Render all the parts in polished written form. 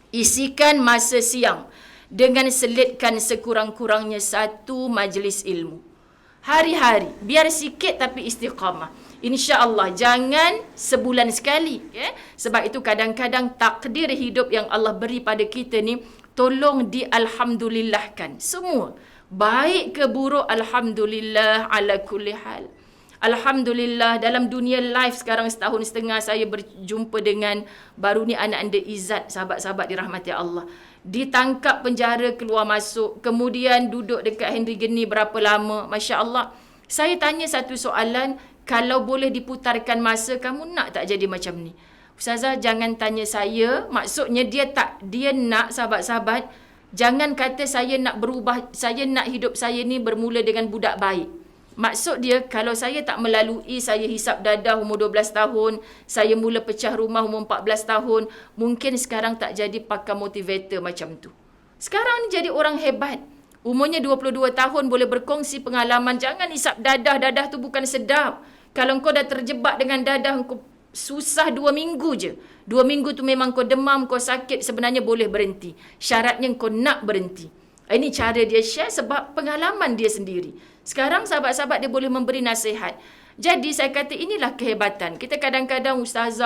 Isikan masa siang dengan selitkan sekurang-kurangnya satu majlis ilmu. Hari-hari, biar sikit tapi istiqamah. InsyaAllah, jangan sebulan sekali. Ya? Sebab itu kadang-kadang takdir hidup yang Allah beri pada kita ni, tolong dialhamdulillahkan. Semua. Baik ke buruk, alhamdulillah ala kulli hal. Alhamdulillah, dalam dunia live sekarang setahun setengah saya berjumpa dengan baru ni anak anda Izzat, sahabat-sahabat dirahmati Allah. Ditangkap penjara, keluar masuk, kemudian duduk dekat Henry Geni berapa lama, Masya Allah. Saya tanya satu soalan, kalau boleh diputarkan masa, kamu nak tak jadi macam ni? Ustazah, jangan tanya saya, maksudnya dia nak, sahabat-sahabat, jangan kata saya nak berubah, saya nak hidup saya ni bermula dengan budak baik. Maksud dia, kalau saya tak melalui, saya hisap dadah umur 12 tahun, saya mula pecah rumah umur 14 tahun, mungkin sekarang tak jadi pakar motivator macam tu. Sekarang ni jadi orang hebat. Umurnya 22 tahun boleh berkongsi pengalaman, jangan hisap dadah tu bukan sedap. Kalau kau dah terjebak dengan dadah, kau susah 2 minggu je. 2 minggu tu memang kau demam, kau sakit, sebenarnya boleh berhenti. Syaratnya kau nak berhenti. Ini cara dia share sebab pengalaman dia sendiri. Sekarang sahabat-sahabat dia boleh memberi nasihat. Jadi saya kata inilah kehebatan. Kita kadang-kadang ustaz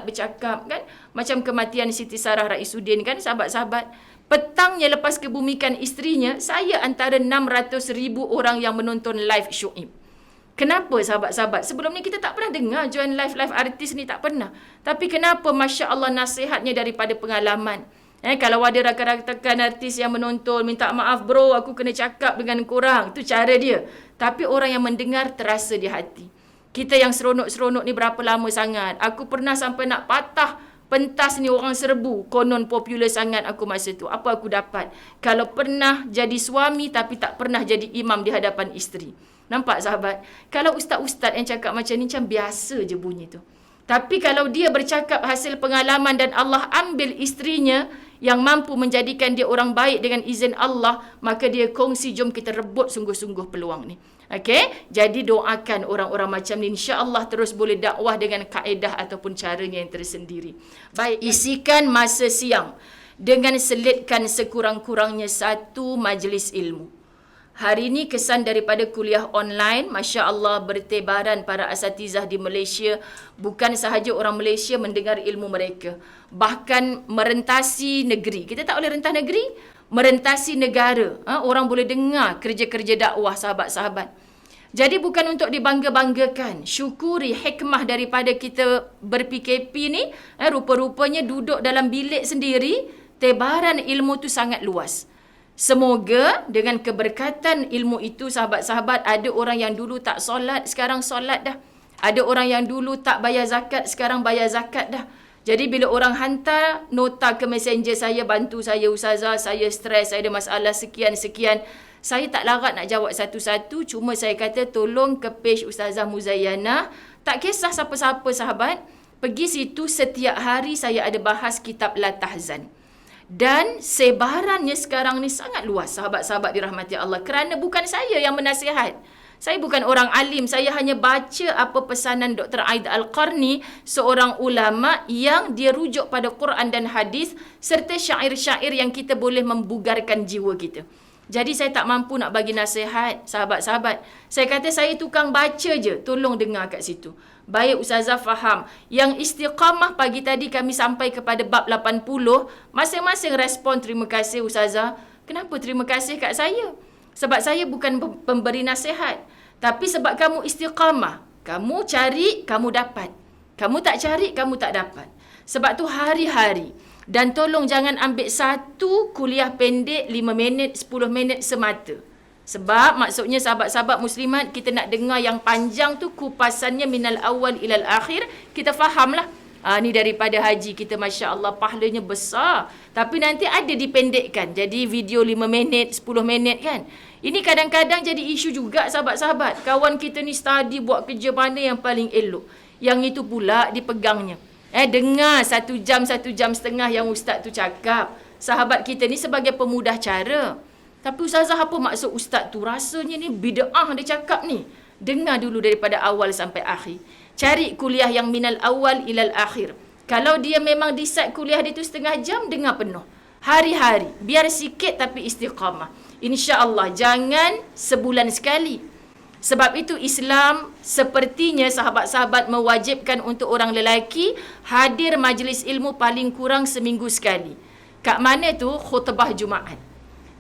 bercakap kan. Macam kematian Siti Sarah Raisuddin kan sahabat-sahabat. Petangnya lepas kebumikan isterinya, saya antara 600,000 orang yang menonton live Syuib. Kenapa sahabat-sahabat? Sebelum ni kita tak pernah dengar join live artis ni, tak pernah. Tapi kenapa Masya Allah nasihatnya daripada pengalaman. Kalau ada rakan-rakan artis yang menonton, minta maaf bro, aku kena cakap dengan korang. Itu cara dia. Tapi orang yang mendengar terasa di hati. Kita yang seronok-seronok ni berapa lama sangat. Aku pernah sampai nak patah pentas ni orang serbu. Konon popular sangat aku masa tu. Apa aku dapat? Kalau pernah jadi suami tapi tak pernah jadi imam di hadapan isteri. Nampak sahabat? Kalau ustaz-ustaz yang cakap macam ni, macam biasa je bunyi tu. Tapi kalau dia bercakap hasil pengalaman dan Allah ambil isterinya yang mampu menjadikan dia orang baik dengan izin Allah, maka dia kongsi, jom kita rebut sungguh-sungguh peluang ni. Okey? Jadi doakan orang-orang macam ni, insya-Allah terus boleh dakwah dengan kaedah ataupun caranya yang tersendiri. Baik, isikan masa siang dengan selitkan sekurang-kurangnya satu majlis ilmu. Hari ini kesan daripada kuliah online, Masya Allah bertebaran para asatizah di Malaysia. Bukan sahaja orang Malaysia mendengar ilmu mereka, bahkan merentasi negeri. Kita tak boleh rentah negeri, merentasi negara. Orang boleh dengar kerja-kerja dakwah sahabat-sahabat. Jadi bukan untuk dibangga-banggakan. Syukuri hikmah daripada kita ber-PKP ni. Rupa-rupanya duduk dalam bilik sendiri, tebaran ilmu tu sangat luas. Semoga dengan keberkatan ilmu itu, sahabat-sahabat, ada orang yang dulu tak solat, sekarang solat dah. Ada orang yang dulu tak bayar zakat, sekarang bayar zakat dah. Jadi bila orang hantar nota ke messenger saya, bantu saya ustazah, saya stres, saya ada masalah sekian-sekian, saya tak larat nak jawab satu-satu, cuma saya kata tolong ke page Ustazah Muzayyanah. Tak kisah siapa-siapa sahabat, pergi situ, setiap hari saya ada bahas kitab La Tahzan. Dan sebarannya sekarang ni sangat luas, sahabat-sahabat dirahmati Allah. Kerana bukan saya yang menasihat. Saya bukan orang alim, saya hanya baca apa pesanan Dr. Aid Al-Qarni, seorang ulama yang dia rujuk pada Quran dan hadis serta syair-syair yang kita boleh membugarkan jiwa kita. Jadi saya tak mampu nak bagi nasihat, sahabat-sahabat. Saya kata saya tukang baca je, tolong dengar kat situ. Baik Ustazah faham. Yang istiqamah pagi tadi kami sampai kepada bab 80, masing-masing respon terima kasih Ustazah. Kenapa terima kasih kat saya? Sebab saya bukan pemberi nasihat. Tapi sebab kamu istiqamah. Kamu cari, kamu dapat. Kamu tak cari, kamu tak dapat. Sebab tu hari-hari. Dan tolong jangan ambil satu kuliah pendek 5 minit, 10 minit semata. Sebab maksudnya sahabat-sahabat muslimat, kita nak dengar yang panjang tu, kupasannya minal awal ilal akhir, kita fahamlah. Ni daripada haji kita, Masya Allah, pahalanya besar. Tapi nanti ada dipendekkan. Jadi video 5 minit, 10 minit kan. Ini kadang-kadang jadi isu juga sahabat-sahabat. Kawan kita ni study buat kerja mana yang paling elok. Yang itu pula dipegangnya. Dengar 1 jam, 1 jam setengah yang ustaz tu cakap. Sahabat kita ni sebagai pemudah cara. Tapi ustazah, apa maksud ustaz tu? Rasanya ni bid'ah dia cakap ni. Dengar dulu daripada awal sampai akhir. Cari kuliah yang minal awal ilal akhir. Kalau dia memang decide kuliah dia tu setengah jam, dengar penuh. Hari-hari. Biar sikit tapi istiqamah. InsyaAllah. Jangan sebulan sekali. Sebab itu Islam sepertinya sahabat-sahabat mewajibkan untuk orang lelaki hadir majlis ilmu paling kurang seminggu sekali. Kat mana tu? Khutbah Jumaat.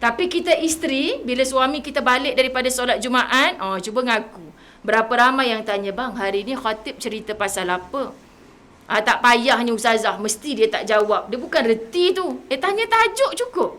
Tapi kita isteri, bila suami kita balik daripada solat Jumaat, cuba ngaku. Berapa ramai yang tanya, bang, hari ni khatib cerita pasal apa? Tak payahnya ustazah, mesti dia tak jawab. Dia bukan reti tu. Tanya tajuk cukup.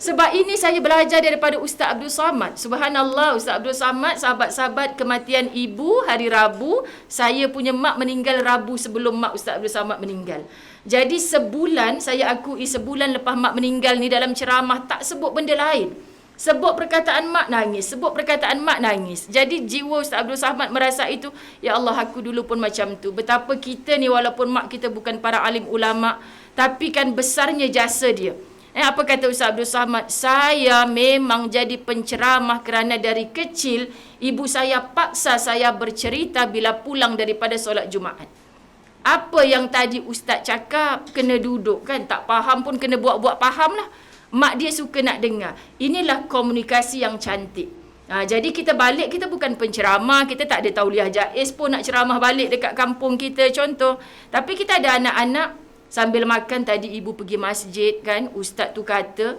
Sebab ini saya belajar daripada Ustaz Abdul Samad. Subhanallah, Ustaz Abdul Samad, sahabat-sahabat kematian ibu hari Rabu. Saya punya mak meninggal Rabu sebelum mak Ustaz Abdul Samad meninggal. Jadi sebulan, saya akui sebulan lepas mak meninggal ni dalam ceramah tak sebut benda lain. Sebut perkataan mak nangis, sebut perkataan mak nangis. Jadi jiwa Ustaz Abdul Samad merasa itu, ya Allah aku dulu pun macam tu. Betapa kita ni walaupun mak kita bukan para alim ulama, tapi kan besarnya jasa dia. Apa kata Ustaz Abdul Samad? Saya memang jadi penceramah kerana dari kecil ibu saya paksa saya bercerita bila pulang daripada solat Jumaat. Apa yang tadi Ustaz cakap, kena duduk kan. Tak faham pun kena buat-buat faham lah. Mak dia suka nak dengar. Inilah komunikasi yang cantik. Jadi kita balik, kita bukan penceramah, kita tak ada tauliah jaiz pun nak ceramah balik dekat kampung kita contoh. Tapi kita ada anak-anak, sambil makan tadi ibu pergi masjid kan, ustaz tu kata,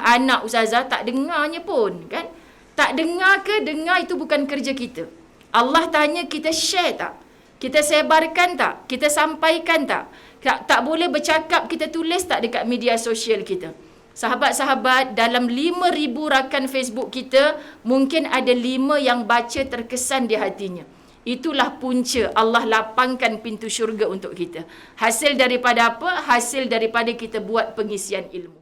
anak ustazah tak dengarnya pun kan. Tak dengar ke? Dengar itu bukan kerja kita. Allah tanya kita share tak? Kita sebarkan tak? Kita sampaikan tak? Tak boleh bercakap, kita tulis tak dekat media sosial kita? Sahabat-sahabat, dalam 5,000 rakan Facebook kita, mungkin ada 5 yang baca terkesan di hatinya. Itulah punca Allah lapangkan pintu syurga untuk kita. Hasil daripada apa? Hasil daripada kita buat pengisian ilmu.